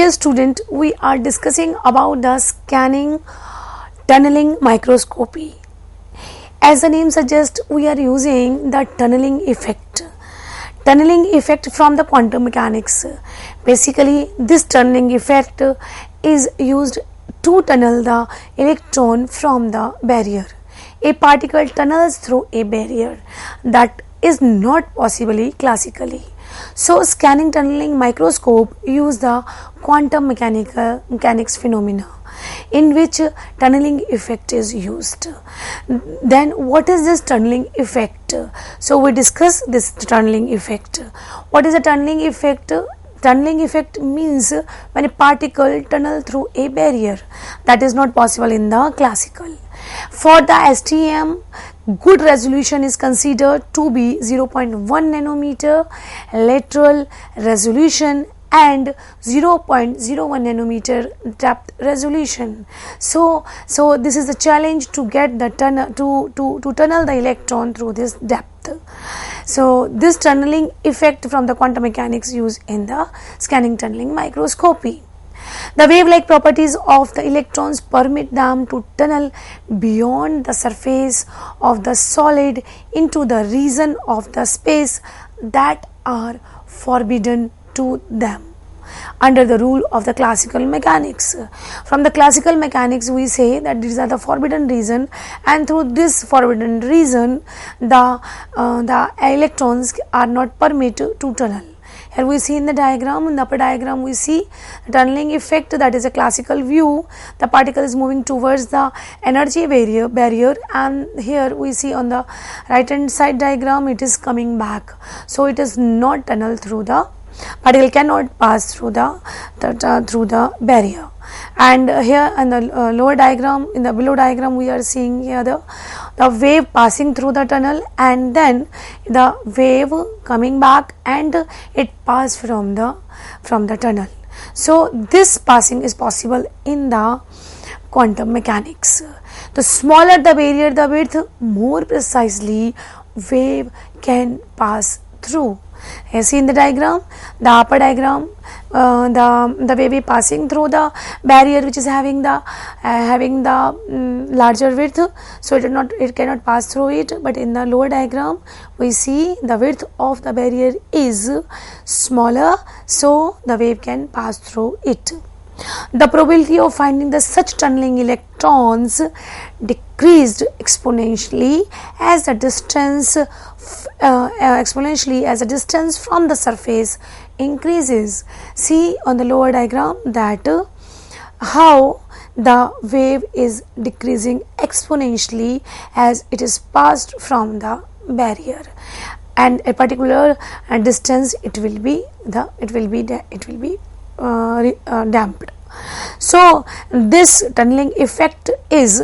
Dear student, we are discussing about the scanning tunneling microscopy. As the name suggests, we are using the tunneling effect. Tunneling effect from the quantum mechanics. Basically, this tunneling effect is used to tunnel the electron from the barrier. A particle tunnels through a barrier that is not possible classically. So, scanning tunneling microscope use the quantum mechanics phenomena in which tunneling effect is used. Then what is this tunneling effect? So we discuss this tunneling effect. What is a tunneling effect? Tunneling effect means when a particle tunnel through a barrier that is not possible in the classical. For the STM, good resolution is considered to be 0.1 nanometer lateral resolution and 0.01 nanometer depth resolution. So this is the challenge to get the tunnel to tunnel the electron through this depth. So this tunneling effect from the quantum mechanics used in the scanning tunneling microscopy. The wave-like properties of the electrons permit them to tunnel beyond the surface of the solid into the region of the space that are forbidden to them under the rule of the classical mechanics. From the classical mechanics, we say that these are the forbidden region, and through this forbidden region the electrons are not permitted to tunnel. Here we see in the diagram, in the upper diagram we see the tunneling effect, that is a classical view. The particle is moving towards the energy barrier, and here we see on the right hand side diagram it is coming back. So it is not tunnel through the particle, cannot pass through the barrier. And here in the lower diagram, in the below diagram, we are seeing here the wave passing through the tunnel, and then the wave coming back and it passed from the tunnel. So this passing is possible in the quantum mechanics. The smaller the barrier, the width, more precisely wave can pass through. You see in the diagram, the upper diagram, the wave passing through the barrier which is having the larger width, so it cannot pass through it. But in the lower diagram, we see the width of the barrier is smaller, so the wave can pass through it. The probability of finding the such tunneling electrons decreased exponentially as the distance from the surface increases. See on the lower diagram that how the wave is decreasing exponentially as it is passed from the barrier, and a particular distance it will be damped. So this tunneling effect is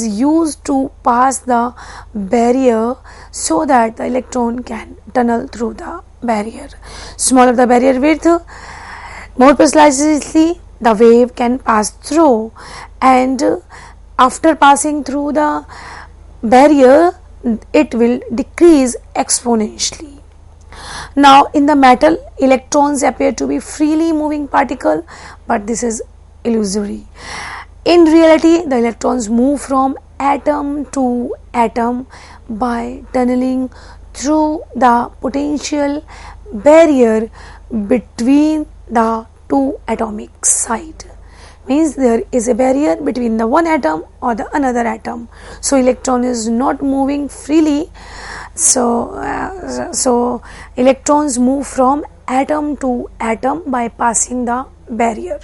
used to pass the barrier so that the electron can tunnel through the barrier. Smaller the barrier width, more precisely the wave can pass through, and after passing through the barrier it will decrease exponentially. Now in the metal, electrons appear to be freely moving particle, but this is illusory. In reality, the electrons move from atom to atom by tunneling through the potential barrier between the two atomic sides. Means there is a barrier between the one atom or the another atom, so electron is not moving freely. So electrons move from atom to atom by passing the barrier.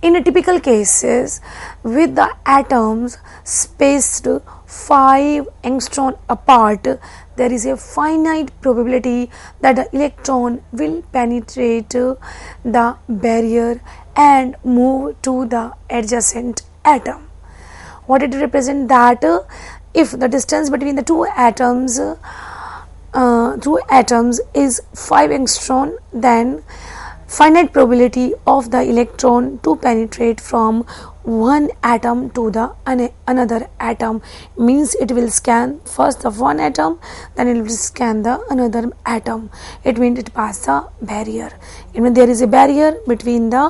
In a typical cases, with the atoms spaced 5 angstrom apart, there is a finite probability that the electron will penetrate the barrier and move to the adjacent atom. What it represents that if the distance between the two atoms is 5 angstrom, then finite probability of the electron to penetrate from one atom to the another atom, means it will scan first the one atom, then it will scan the another atom. It means it passes the barrier. It means there is a barrier between the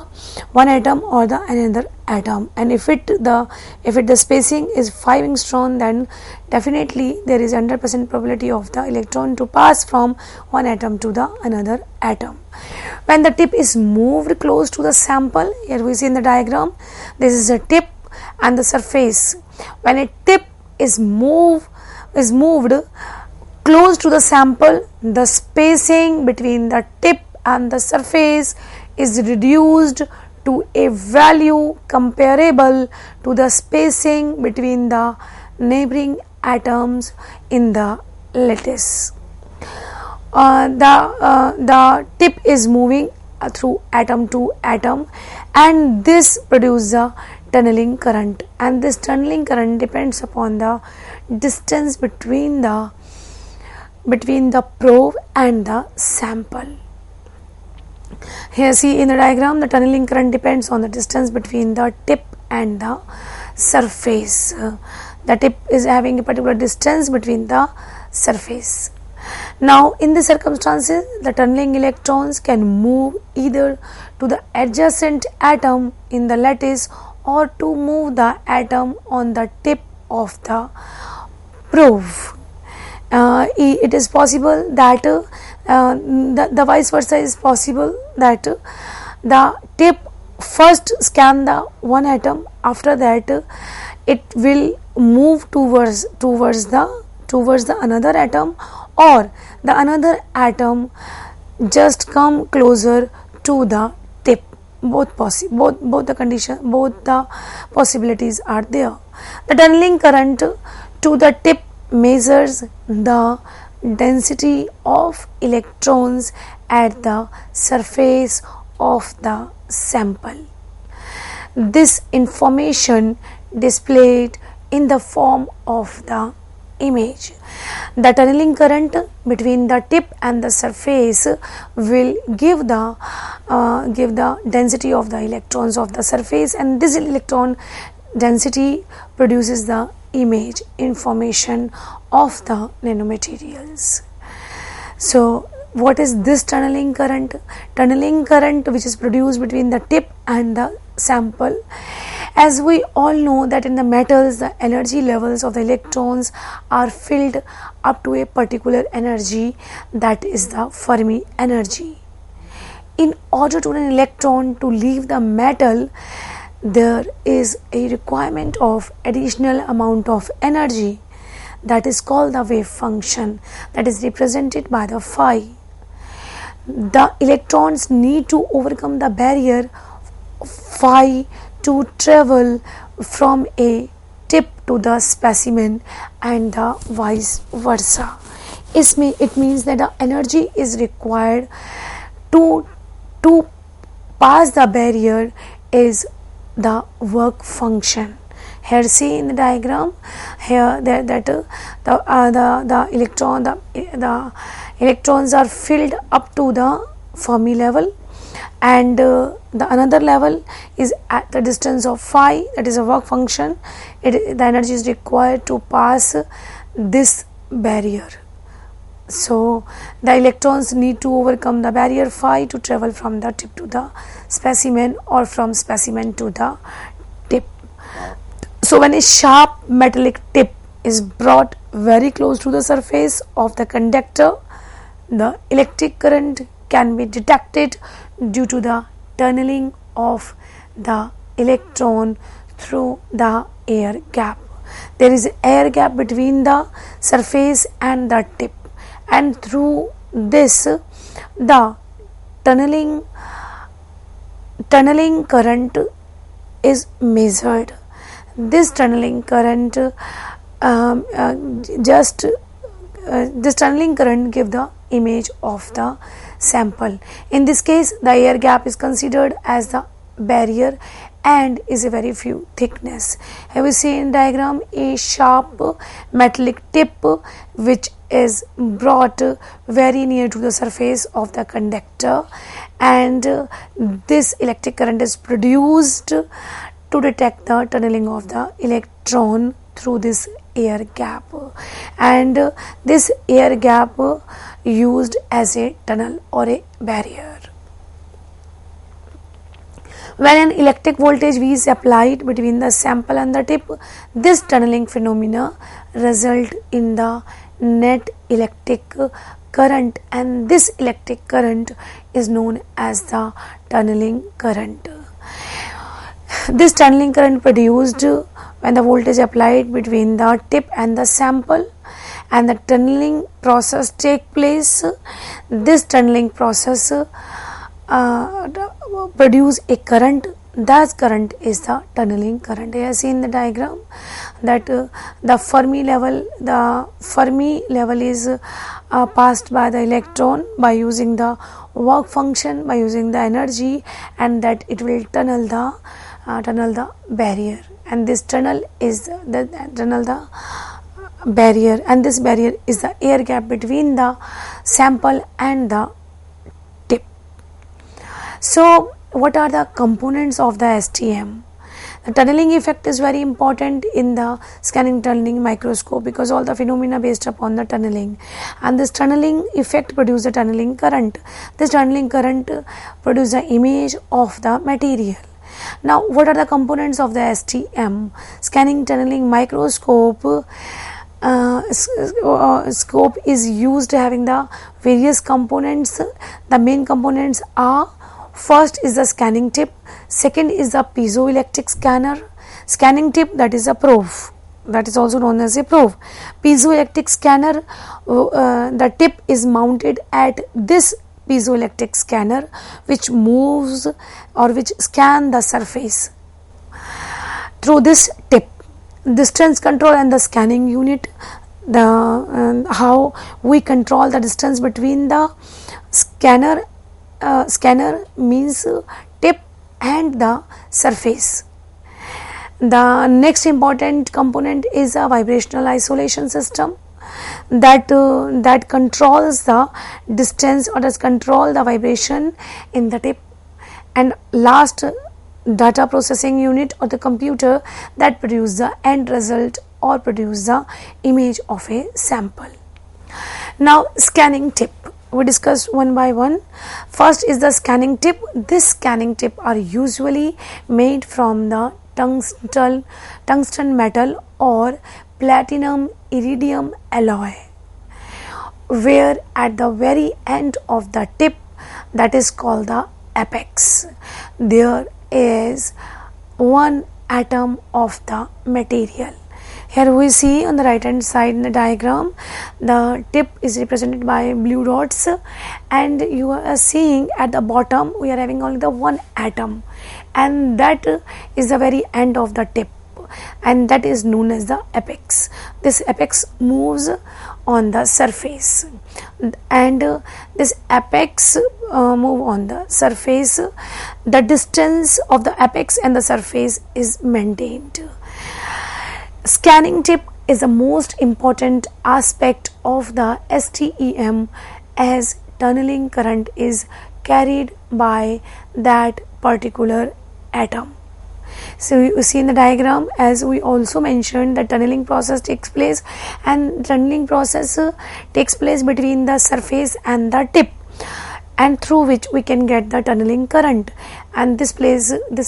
one atom or the another atom, and if the spacing is 5 angstrom, then definitely there is 100% probability of the electron to pass from one atom to the another atom. When the tip is moved close to the sample, here we see in the diagram, this is a tip and the surface. When a tip is moved close to the sample, the spacing between the tip and the surface is reduced to a value comparable to the spacing between the neighboring atoms in the lattice. The tip is moving through atom to atom, and this produces a tunneling current, and this tunneling current depends upon the distance between the probe and the sample. Here see in the diagram, the tunneling current depends on the distance between the tip and the surface. The tip is having a particular distance between the surface. Now in the circumstances, the tunneling electrons can move either to the adjacent atom in the lattice or to move the atom on the tip of the probe. It is possible that the vice versa is possible, that the tip first scan the one atom, after that it will move towards the another atom, or the another atom just come closer to the tip. Both the possibilities are there. The tunneling current to the tip measures the density of electrons at the surface of the sample. This information displayed in the form of the image. The tunneling current between the tip and the surface will give the density of the electrons of the surface, and this electron density produces the image information of the nanomaterials. So what is this tunneling current? Tunneling current which is produced between the tip and the sample. As we all know that in the metals, the energy levels of the electrons are filled up to a particular energy, that is the Fermi energy. In order to an electron to leave the metal, there is a requirement of additional amount of energy, that is called the wave function, that is represented by the phi. The electrons need to overcome the barrier phi to travel from a tip to the specimen and the vice versa. It means that the energy is required to pass the barrier is the work function. Here see in the diagram, here the electrons are filled up to the Fermi level, and the another level is at the distance of phi, that is a work function. The energy is required to pass this barrier. So the electrons need to overcome the barrier phi to travel from the tip to the specimen, or from specimen to the tip. So when a sharp metallic tip is brought very close to the surface of the conductor, the electric current can be detected due to the tunneling of the electron through the air gap. There is an air gap between the surface and the tip, and through this the tunneling current is measured. This tunneling current this tunneling current give the image of the sample. In this case, the air gap is considered as the barrier and is a very few thickness. Here we see in diagram a sharp metallic tip which is brought very near to the surface of the conductor, and this electric current is produced to detect the tunneling of the electron through this air gap, and this air gap used as a tunnel or a barrier. When an electric voltage V is applied between the sample and the tip, this tunneling phenomena result in the net electric current, and this electric current is known as the tunneling current. This tunneling current produced when the voltage applied between the tip and the sample, and the tunneling process take place. This tunneling process produce a current. That current is the tunneling current. You see in the diagram that the Fermi level is passed by the electron by using the work function, by using the energy, and that it will tunnel the barrier, and this tunnel is the barrier, and this barrier is the air gap between the sample and the tip. So what are the components of the STM? The tunneling effect is very important in the scanning tunneling microscope because all the phenomena based upon the tunneling, and this tunneling effect produce the tunneling current. This tunneling current produce the image of the material. Now what are the components of the STM? Scanning tunneling microscope scope is used having the various components. The main components are: first is the scanning tip, second is the piezoelectric scanning tip, that is a probe, that is also known as a probe. Piezoelectric scanner, the tip is mounted at this piezoelectric scanner which moves or which scan the surface through this tip. Distance control and the scanning unit, how we control the distance between the scanner means tip and the surface. The next important component is a vibrational isolation system that controls the distance or does control the vibration in the tip. And last, data processing unit or the computer that produce the end result or produce the image of a sample. Now scanning tip, we discuss one by one. First is the scanning tip. This scanning tip are usually made from the tungsten metal or platinum iridium alloy, where at the very end of the tip, that is called the apex, there is one atom of the material. Here we see on the right hand side in the diagram, the tip is represented by blue dots, and you are seeing at the bottom we are having only the one atom, and that is the very end of the tip, and that is known as the apex. This apex moves on the surface, and this apex move on the surface. The distance of the apex and the surface is maintained. Scanning tip is the most important aspect of the STEM, as tunneling current is carried by that particular atom. So you see in the diagram, as we also mentioned, the tunneling process takes place, and tunneling process takes place between the surface and the tip, and through which we can get the tunneling current, and this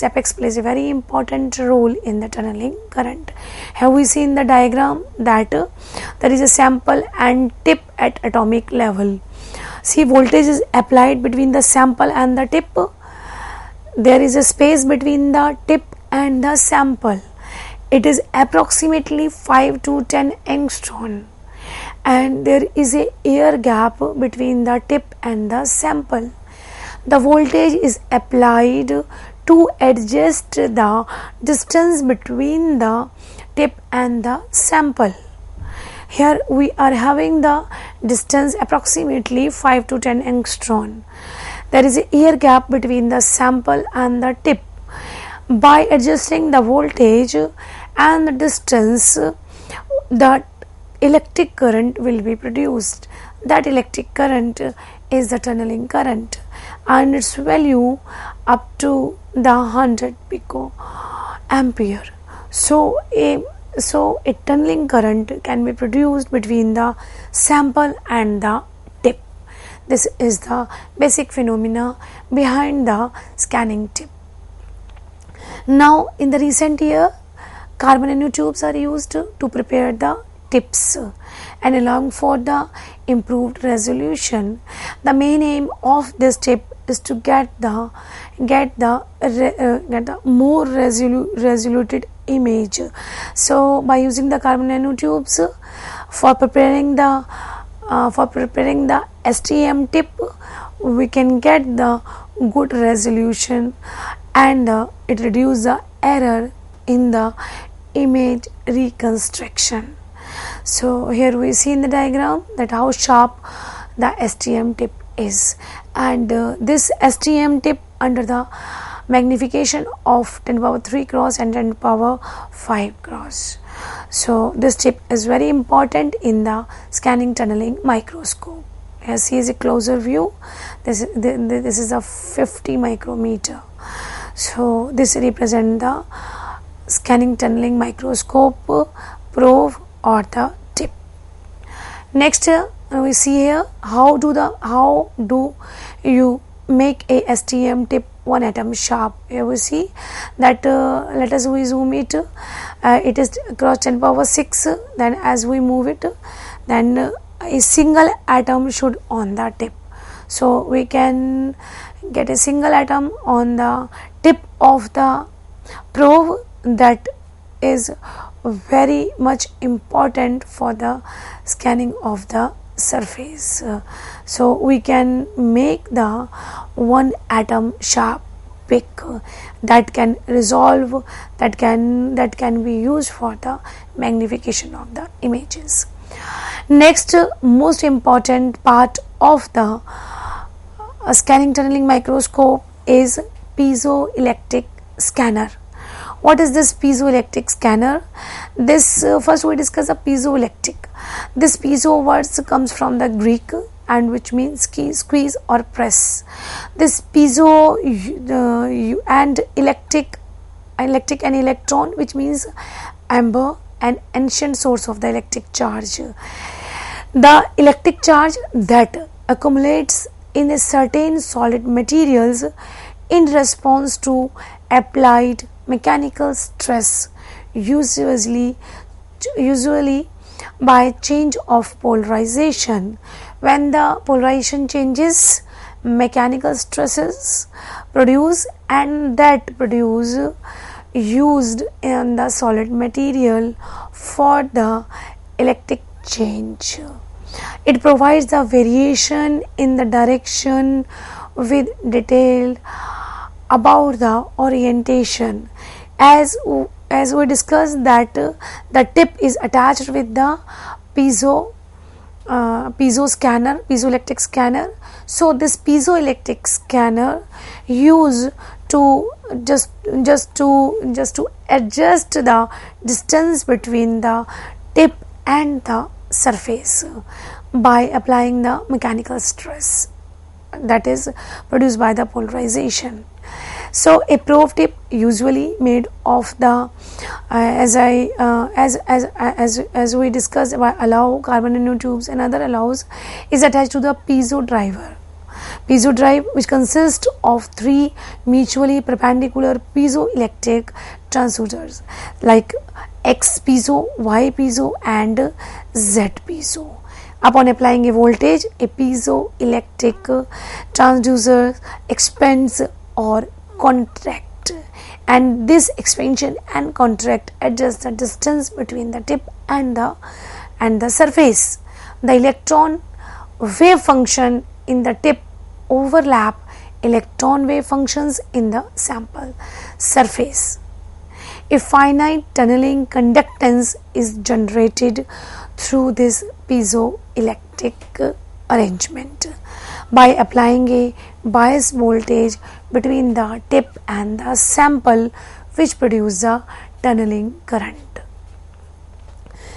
apex plays a very important role in the tunneling current. Here we see in the diagram that there is a sample and tip at atomic level. See, voltage is applied between the sample and the tip. There is a space between the tip and the sample. It is approximately 5 to 10 angstrom, and there is a air gap between the tip and the sample. The voltage is applied to adjust the distance between the tip and the sample. Here we are having the distance approximately 5 to 10 angstrom. There is an air gap between the sample and the tip. By adjusting the voltage and the distance, the electric current will be produced. That electric current is the tunneling current, and its value up to the 100 pico ampere. So a tunneling current can be produced between the sample and the tip. This is the basic phenomena behind the scanning tip. Now, in the recent year, carbon nanotubes are used to prepare the tips and allowing for the improved resolution. The main aim of this tip is to get the more resoluted image. So, by using the carbon nanotubes for preparing the STM tip, we can get the good resolution and it reduces the error in the image reconstruction. So here we see in the diagram that how sharp the STM tip is, and this STM tip under the magnification of 10 power 3 cross and 10 power 5 cross. So this tip is very important in the scanning tunneling microscope. Here see is a closer view. This is a 50 micrometer. So this represents the scanning tunneling microscope probe or the tip. Next we see here how do you make a STM tip 1 atom sharp. Here we see that let us we zoom it. It is across 10 power 6. Then as we move it, then a single atom should on the tip. So we can get a single atom on the tip of the probe. That is very much important for the scanning of the surface. So we can make the 1 atom sharp pick that can resolve, that can be used for the magnification of the images. Next most important part of the scanning tunneling microscope is piezoelectric scanner. What is this piezoelectric scanner? This first we discuss a piezoelectric. This piezo words comes from the Greek and which means squeeze or press. This piezo and electric and electron, which means amber, an ancient source of the electric charge. The electric charge that accumulates in a certain solid materials in response to applied mechanical stress, usually by change of polarization. When the polarization changes, mechanical stresses produce and that produce used in the solid material for the electric change. It provides the variation in the direction with detail about the orientation. As we discussed that the tip is attached with the piezoelectric scanner. So this piezoelectric scanner used to just to adjust the distance between the tip and the surface by applying the mechanical stress that is produced by the polarization. So a probe tip usually made of the as we discussed by allow, carbon nanotubes and other allows is attached to the piezo drive, which consists of 3 mutually perpendicular piezoelectric transducers like X piezo, Y piezo and Z piezo. Upon applying a voltage, a piezoelectric transducer expands or contract, and this expansion and contract adjusts the distance between the tip and the surface. The electron wave function in the tip overlap electron wave functions in the sample surface. A finite tunneling conductance is generated through this piezoelectric arrangement by applying a bias voltage between the tip and the sample, which produces a tunneling current.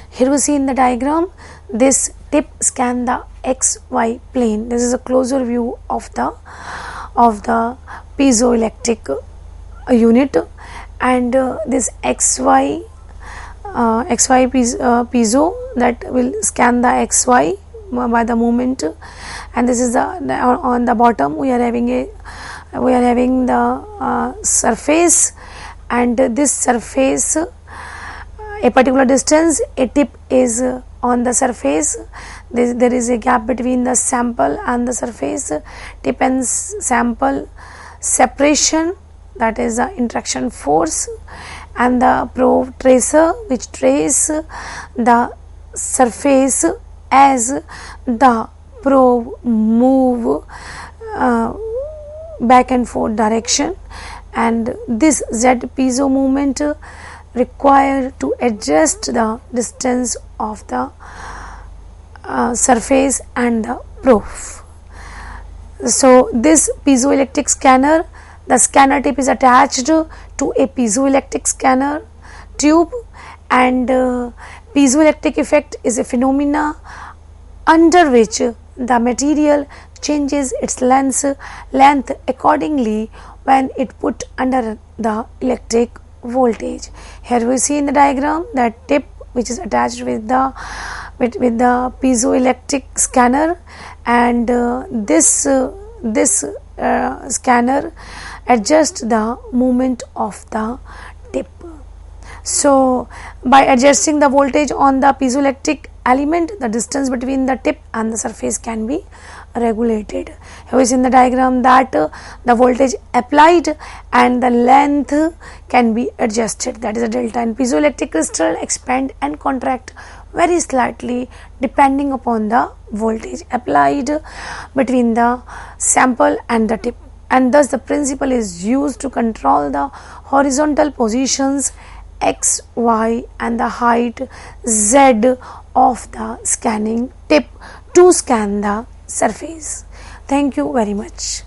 Here we see in the diagram this tip scan the XY plane. This is a closer view of the piezoelectric unit, and this XY piezo that will scan the XY by the movement, and this is the on the bottom we are having the surface, and this surface a particular distance, a tip is on the surface. There is a gap between the sample and the surface. Tip and sample separation, that is the interaction force, and the probe tracer which trace the surface as the probe move back and forth direction, and this Z piezo movement required to adjust the distance of the surface and the probe. So this piezoelectric scanner, the scanner tip is attached to a piezoelectric scanner tube, and piezoelectric effect is a phenomena under which the material changes its length accordingly when it put under the electric voltage. Here we see in the diagram that tip which is attached with the piezoelectric scanner, and this scanner adjusts the movement of the tip. So by adjusting the voltage on the piezoelectric element, the distance between the tip and the surface can be regulated. Here we see in the diagram that the voltage applied and the length can be adjusted, that is a delta, and piezoelectric crystal expand and contract very slightly depending upon the voltage applied between the sample and the tip, and thus the principle is used to control the horizontal positions X, Y and the height Z of the scanning tip to scan the surface. Thank you very much.